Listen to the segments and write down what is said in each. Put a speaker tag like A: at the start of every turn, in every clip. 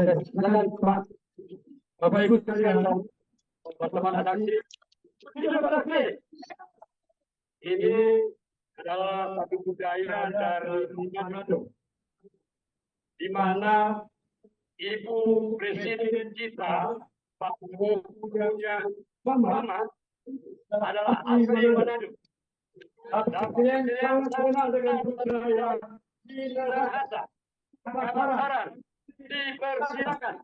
A: Silakan Pak. Bapak Ibu sekalian, teman-teman redaksi. Ini adalah satu budaya dari Manado, di mana Ibu Presiden kita, Pak Punya Mama, adalah asli Manado. Tapi yang sangat dengan budaya Minahasa, Kebakaran, dipersilakan.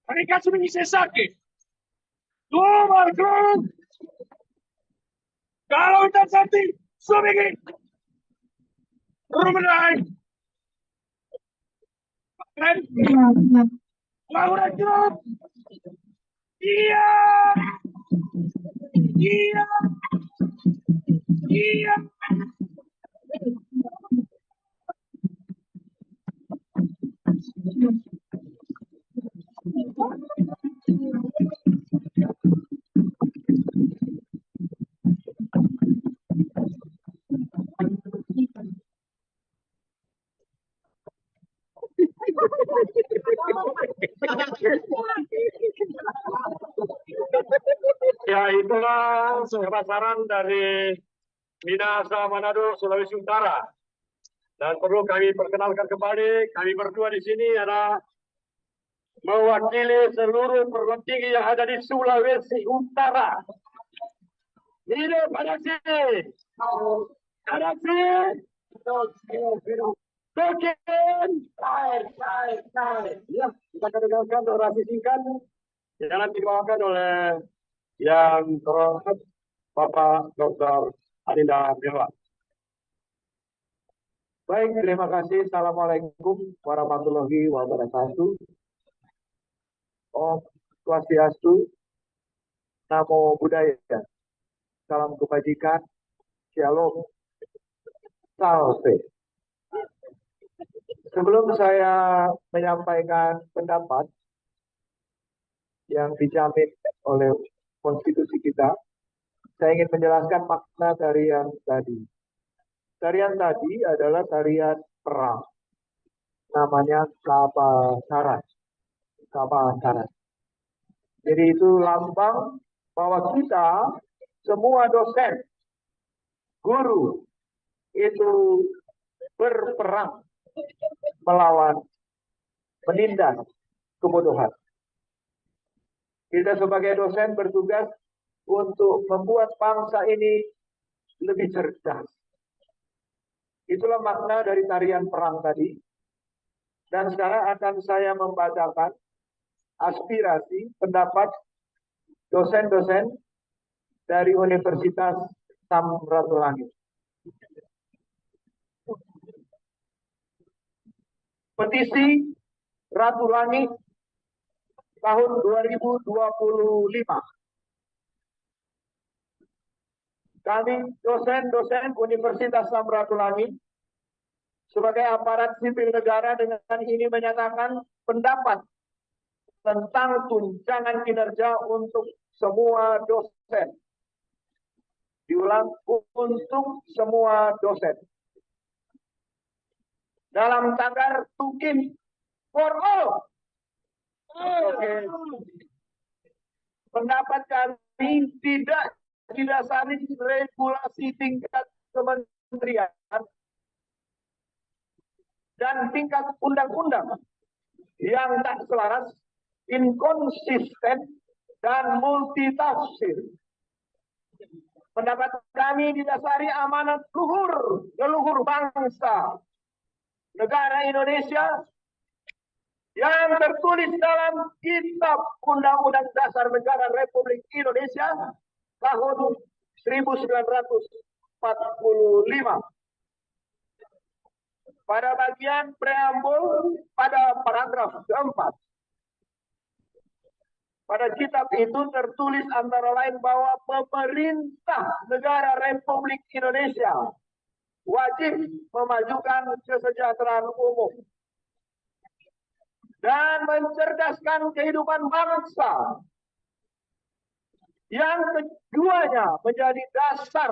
B: Mereka sudah bisa sakit. Dua markum. Kalau tak sakit, sudah rumah lain. Laura Job. Iya. Iya. Iya.
A: Ya, itulah kebesaran dari Minahasa Manado, Sulawesi Utara. Dan perlu kami perkenalkan kembali, kami berdua di sini adalah mewakili seluruh perguruan tinggi yang ada di Sulawesi Utara. Hidup Adaksi! Adaksi! Token! Ya, kita akan dengarkan orasi singkat yang nanti dibawakan oleh yang terhormat Bapak Dr. Adinda Dewa.
C: Baik, terima kasih. Assalamualaikum warahmatullahi wabarakatuh. Om Swastiastu, Namo Buddhaya, salam kebajikan, Shalom, Salve. Sebelum saya menyampaikan pendapat yang dijamin oleh konstitusi kita, saya ingin menjelaskan makna tarian tadi. Tarian tadi adalah tarian perang. Namanya Kapasaran. Kapasaran. Jadi itu lambang bahwa kita semua dosen, guru itu berperang melawan, menindas kebodohan. Kita sebagai dosen bertugas untuk membuat bangsa ini lebih cerdas. Itulah makna dari tarian perang tadi. Dan sekarang akan saya membacakan aspirasi, pendapat dosen-dosen dari Universitas Samratulangi. Petisi Ratu Langit tahun 2025. Kami dosen-dosen Universitas Samratulangi sebagai aparat sipil negara dengan ini menyatakan pendapat tentang tunjangan kinerja untuk semua dosen. Diulang, untuk semua dosen. Dalam tagar Tukin for all. Oke. Pendapat kami tidak didasari regulasi tingkat kementerian dan tingkat undang-undang yang tak selaras, inkonsisten, dan multitafsir. Pendapat kami didasari amanat leluhur bangsa negara Indonesia yang tertulis dalam Kitab Undang-Undang Dasar Negara Republik Indonesia tahun 1945. Pada bagian preambul pada paragraf keempat. Pada kitab itu tertulis antara lain bahwa pemerintah negara Republik Indonesia wajib memajukan kesejahteraan umum dan mencerdaskan kehidupan bangsa. Yang keduanya menjadi dasar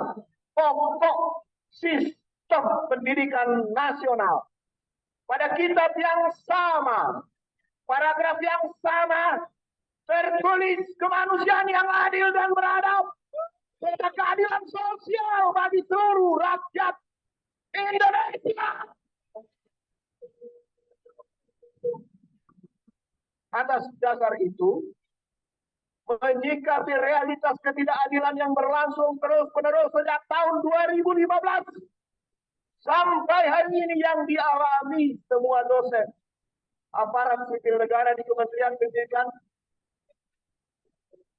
C: pokok sistem pendidikan nasional. Pada kitab yang sama, paragraf yang sama, tertulis kemanusiaan yang adil dan beradab, serta keadilan sosial bagi seluruh rakyat Indonesia. Atas dasar itu, menyikapi realitas ketidakadilan yang berlangsung terus-menerus sejak tahun 2015 sampai hari ini yang dialami semua dosen, aparat sipil negara di Kementerian Pendidikan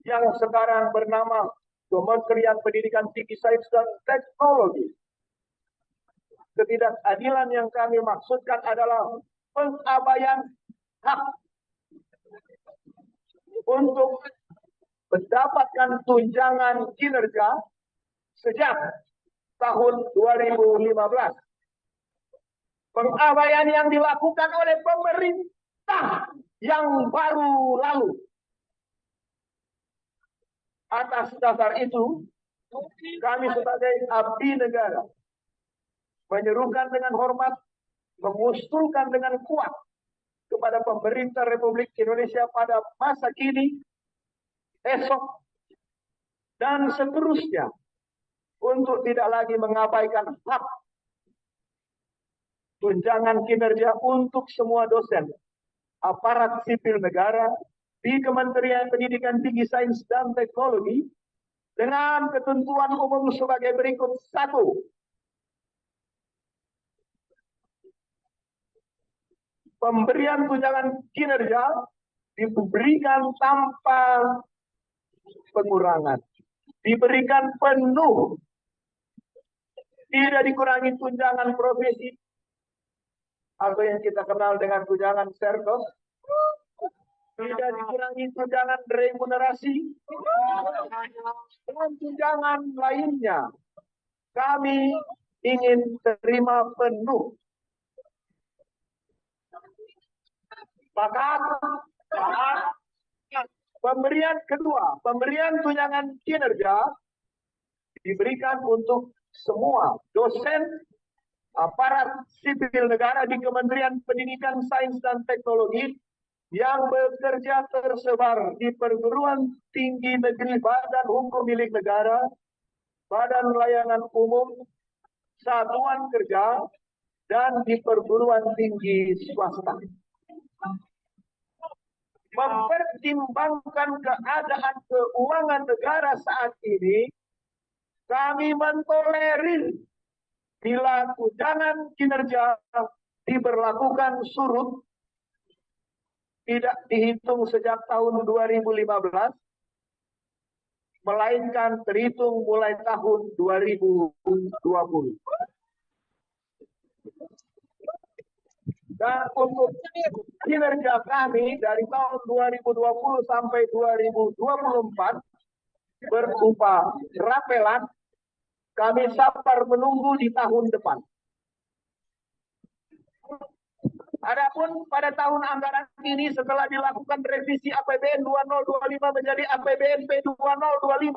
C: yang sekarang bernama Kementerian Pendidikan Tinggi Sains dan Teknologi. Ketidakadilan yang kami maksudkan adalah pengabaian hak untuk mendapatkan tunjangan kinerja sejak tahun 2015. Pengabaian yang dilakukan oleh pemerintah yang baru lalu. Atas dasar itu, kami sebagai abdi negara menyerukan dengan hormat, mengusulkan dengan kuat kepada pemerintah Republik Indonesia pada masa kini, esok, dan seterusnya untuk tidak lagi mengabaikan hak tunjangan kinerja untuk semua dosen, aparat sipil negara di Kementerian Pendidikan Tinggi Sains dan Teknologi dengan ketentuan umum sebagai berikut. 1. Pemberian tunjangan kinerja diberikan tanpa pengurangan, diberikan penuh, tidak dikurangi tunjangan profesi, atau yang kita kenal dengan tunjangan Serkos, tidak dikurangi tunjangan remunerasi dan tunjangan lainnya. Kami ingin terima penuh. Maka pemberian kedua, pemberian tunjangan kinerja diberikan untuk semua dosen aparat sipil negara di Kementerian Pendidikan, Sains dan Teknologi yang bekerja tersebar di perguruan tinggi negeri, badan hukum milik negara, badan layanan umum, satuan kerja, dan di perguruan tinggi swasta. Mempertimbangkan keadaan keuangan negara saat ini, kami mentolerir bila tunjangan kinerja diberlakukan surut, tidak dihitung sejak tahun 2015, melainkan terhitung mulai tahun 2020. Dan untuk kinerja kami dari tahun 2020 sampai 2024 berupa rapelan, kami sabar menunggu di tahun depan. Adapun pada tahun anggaran ini setelah dilakukan revisi APBN 2025 menjadi APBNP 2025,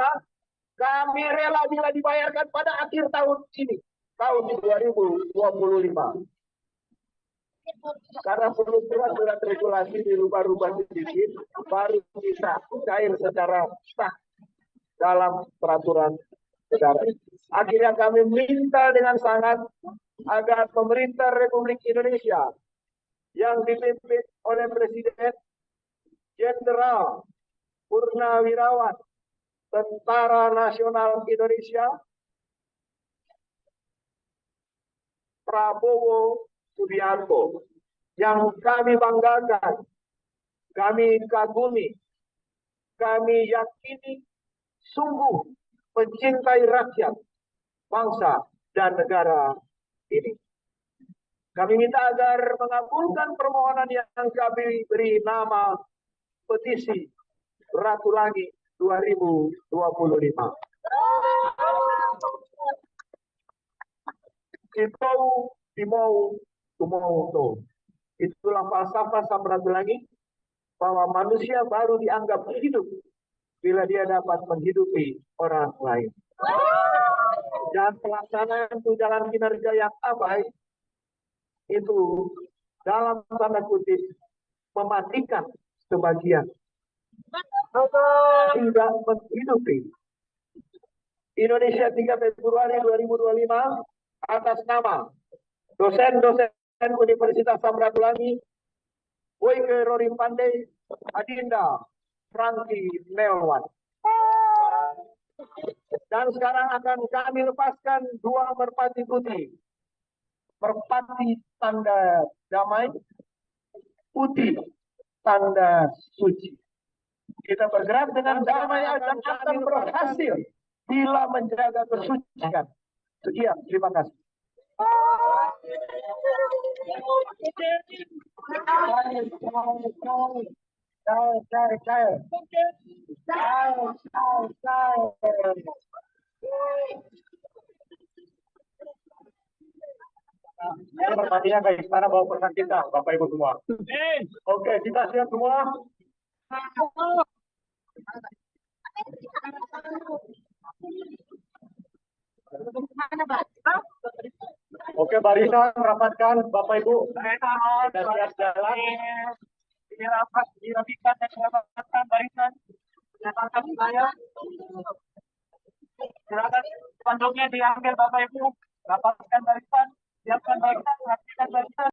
C: kami rela bila dibayarkan pada akhir tahun ini, tahun 2025. Karena perlu surat regulasi dirubah-rubah sedikit, baru bisa cair secara sah dalam peraturan negara. Akhirnya kami minta dengan sangat agar pemerintah Republik Indonesia yang dipimpin oleh Presiden Jenderal Purnawirawan Tentara Nasional Indonesia Prabowo Subianto, yang kami banggakan, kami kagumi, kami yakini sungguh mencintai rakyat, bangsa, dan negara ini. Kami minta agar mengabulkan permohonan yang kami beri nama petisi Ratu Langit 2025. Itau timau tumau to. Itulah falsafah Samratulangi, bahwa manusia baru dianggap hidup bila dia dapat menghidupi orang lain. Dan pelaksanaan tunjangan kinerja yang abai itu dalam tanda kutip mematikan sebagian, tidak menghidupi. Indonesia 3 Februari 2025 atas nama dosen-dosen Universitas Samratulangi, Boyke Rorim Pandey, Adinda Franky Melwan. Dan sekarang akan kami lepaskan 2 merpati putih. Merpati tanda damai, putih tanda suci. Kita bergerak dengan damai dan akan berhasil bila menjaga kesucian. Sekian, terima kasih. Ini merpatinya ke istana bawa persen kita, Bapak Ibu semua. Oke, kita siap semua. Oke, barisan rapatkan Bapak Ibu. Kita siap jalan. Ini rapat dirapikan dan dirapatkan barisan. Silakan saya. Silakan spanduknya diambil Bapak Ibu. Rapatkan barisan. Siapkan barisan, rapikan barisan.